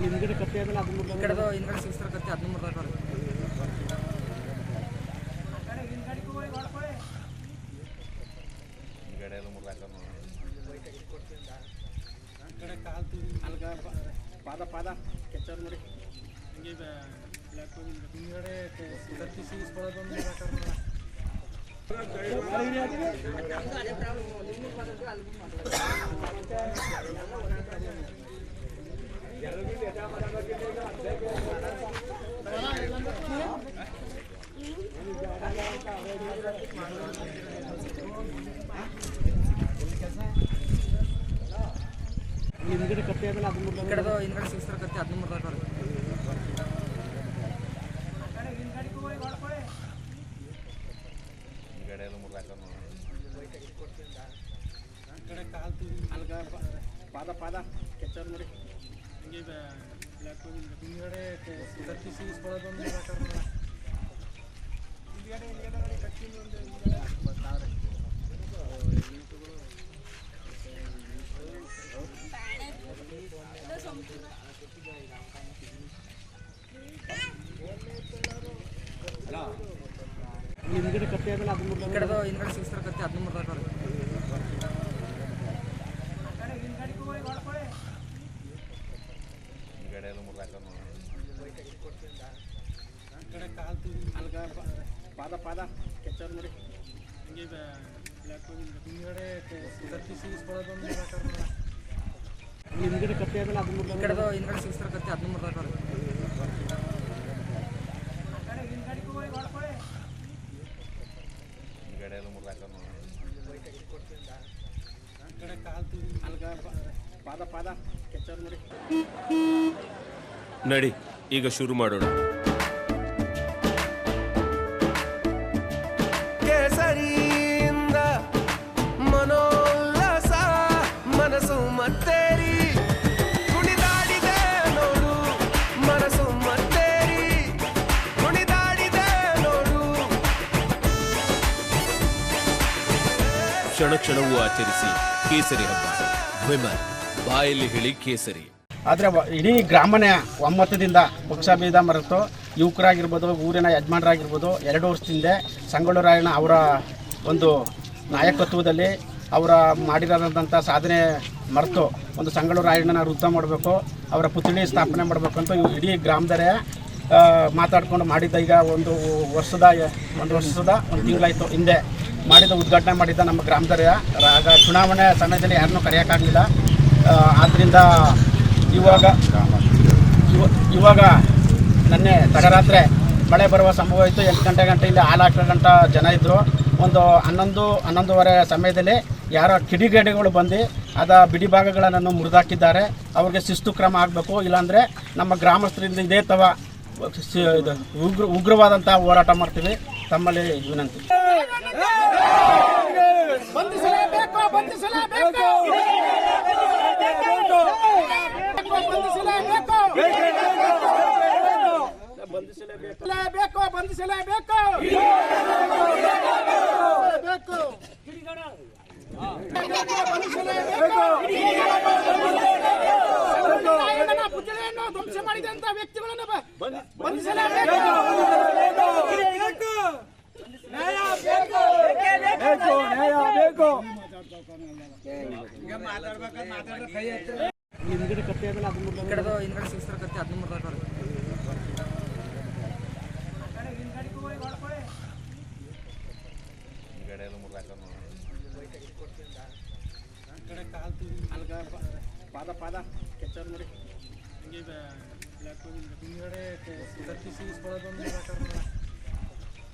ಹಿಂದ್ಗಡೆ ಕತ್ತೆ ಆದಲ್ಲ ಅದು ಈ ಕಡೆದು ಹಿಂದ್ಗಡೆ ಸಿಕ್ಸ್ತರ ಕತ್ತೆ 13 ಹಾಕೋರಿ. ಪಾದ ಕೆಚ್ಚರ್ ನೋಡಿ ಹಿಂಗೆ ಬ್ಲ್ಯಾಕ್ ಹಿಂದ್ಗಡೆ ಕತ್ತಿ ಸಿಗಿಸ್ಕೊಳ್ಳೋದೊಂದು ಹಿಂದ್ಗಡೆ ಕತ್ತೆ ಆದಲ್ಲ ಅದು ಈ ಕಡೆದು ಹಿಂದ್ಗಡೆ ಸಿಕ್ಸ್ತರ ಕತ್ತೆ 13 ಹಾಕೋರಿ. ಪಾದ ಕೆಚ್ಚರ್ ನೋಡಿ ಹಿಂಗೆ ಬ್ಲ್ಯಾಕ್ ಹಿಂದ್ಗಡೆ ಕತ್ತಿ ಸಿಗಿಸ್ಕೊಳ್ಳೋದೊಂದು ಹಿಂದ್ಗಡೆ ಕತ್ತೆ ಆದಲ್ಲ ಅದು ಈ ಕಡೆದು ಹಿಂದ್ಗಡೆ ಸಿಕ್ಸ್ತರ ಕತ್ತೆ 13 ಹಾಕೋರಿ. ಪಾದ ಕೆಚ್ಚರ್ ನೋಡಿ ಹಿಂಗೆ ಬ್ಲ್ಯಾಕ್ ಹಿಂದ್ಗಡೆ ಕತ್ತಿ ಸಿಗಿಸ್ಕೊಳ್ಳೋದೊಂದು ಹಿಂದ್ಗಡೆ ಕತ್ತೆ ಆದಲ್ಲ ಅದು ಈ ಕಡೆದು ಹಿಂದ್ಗಡೆ ಸಿಕ್ಸ್ತರ ಕತ್ತೆ 13 ಹಾಕೋರಿ. ಪಾದ ಕೆಚ್ಚರ್ ನೋಡಿ ನಡಿ ಈಗ ಶುರು ಮಾಡೋಣ. ಕೇಸರಿಯಿಂದ ಮನೋಲ್ಲಾಸ ಮನಸ್ಸು ಮತ್ತೇರಿ ಕುಣಿದಾಡಿದೆ ನೋಡು ಮನಸ್ಸು ಮತ್ತೇರಿ ಕುಣಿದಾಡಿದೆ ನೋಡು. ಕ್ಷಣ ಕ್ಷಣವೂ ಆಚರಿಸಿ ಕೇಸರಿ ಹಬ್ಬ. ವಿಮಲ್ ಬಾಯಲ್ಲಿ ಹೇಳಿ ಕೇಸರಿ. ಆದರೆ ಇಡೀ ಗ್ರಾಮನೇ ಒಮ್ಮತದಿಂದ ಪಕ್ಷಭೇದ ಮರೆತು ಯುವಕರಾಗಿರ್ಬೋದು, ಊರಿನ ಯಜಮಾನರಾಗಿರ್ಬೋದು, 2 ವರ್ಷದಿಂದ ಸಂಗೊಳ್ಳಿ ರಾಯಣ್ಣ ಅವರ ಒಂದು ನಾಯಕತ್ವದಲ್ಲಿ ಅವರ ಮಾಡಿರೋದಂಥ ಸಾಧನೆ ಮರೆತು ಒಂದು ಸಂಗೊಳ್ಳಿ ರಾಯಣ್ಣನ ವೃದ್ಧ ಮಾಡಬೇಕು, ಅವರ ಪುತ್ಥಳಿ ಸ್ಥಾಪನೆ ಮಾಡಬೇಕು ಅಂತ ಇಡೀ ಗ್ರಾಮದರೇ ಮಾತಾಡ್ಕೊಂಡು ಮಾಡಿದ್ದ. ಈಗ ಒಂದು ವರ್ಷದ ಒಂದು ತಿಂಗಳಾಯಿತು ಹಿಂದೆ ಮಾಡಿದ ಉದ್ಘಾಟನೆ ಮಾಡಿದ್ದ ನಮ್ಮ ಗ್ರಾಮದರೇ. ಆಗ ಚುನಾವಣೆ ಸಮಯದಲ್ಲಿ ಯಾರನ್ನೂ ಕರೆಯೋಕ್ಕಾಗಲಿಲ್ಲ. ಆದ್ದರಿಂದ ಇವಾಗ ನೆನ್ನೆ ತಡರಾತ್ರಿ ಮಳೆ ಬರುವ ಸಂಭವ ಇತ್ತು. 8 ಗಂಟೆ ಇಲ್ಲಿ ಹಾಲು ಹಾಕೋಗಂಟ ಜನ ಇದ್ದರು. ಒಂದು 11:30 ಸಮಯದಲ್ಲಿ ಯಾರೋ ಕಿಡಿಗೇಡಿಗಳು ಬಂದು ಬಿಡಿ ಭಾಗಗಳನ್ನು ಮುರಿದಾಕಿದ್ದಾರೆ. ಅವ್ರಿಗೆ ಶಿಸ್ತು ಕ್ರಮ ಆಗಬೇಕು, ಇಲ್ಲಾಂದರೆ ನಮ್ಮ ಗ್ರಾಮಸ್ಥರಿಂದ ಇದೇ ತವ ಉಗ್ರವಾದಂಥ ಹೋರಾಟ ಮಾಡ್ತೀವಿ. ತಮ್ಮಲ್ಲಿ ವಿನಂತಿ. ಬಂಧಿಸಲೇಬೇಕು. ಪುತ್ಥಳಿಯನ್ನು ಧ್ವಂಸ ಮಾಡಿದಂತ ವ್ಯಕ್ತಿಗಳನ್ನು ಬಂಧಿಸಲೇಬೇಕು. ಹಿಂದ್ಗಡೆ ಕತ್ತೆ ಆದಲ್ಲ ಅದು ಈ ಕಡೆದು ಹಿಂದ್ಗಡೆ ಸಿಕ್ಸ್ತರ ಕತ್ತೆ 13 ಹಾಕೋರಿ. ಪಾದ ಕೆಚ್ಚರ್ ನೋಡಿ ಹಿಂಗೆ ಬ್ಲ್ಯಾಕ್ ಹಿಂದ್ಗಡೆ ಕತ್ತಿ ಸಿಗಿಸ್ಕೊಳ್ಳೋದೊಂದು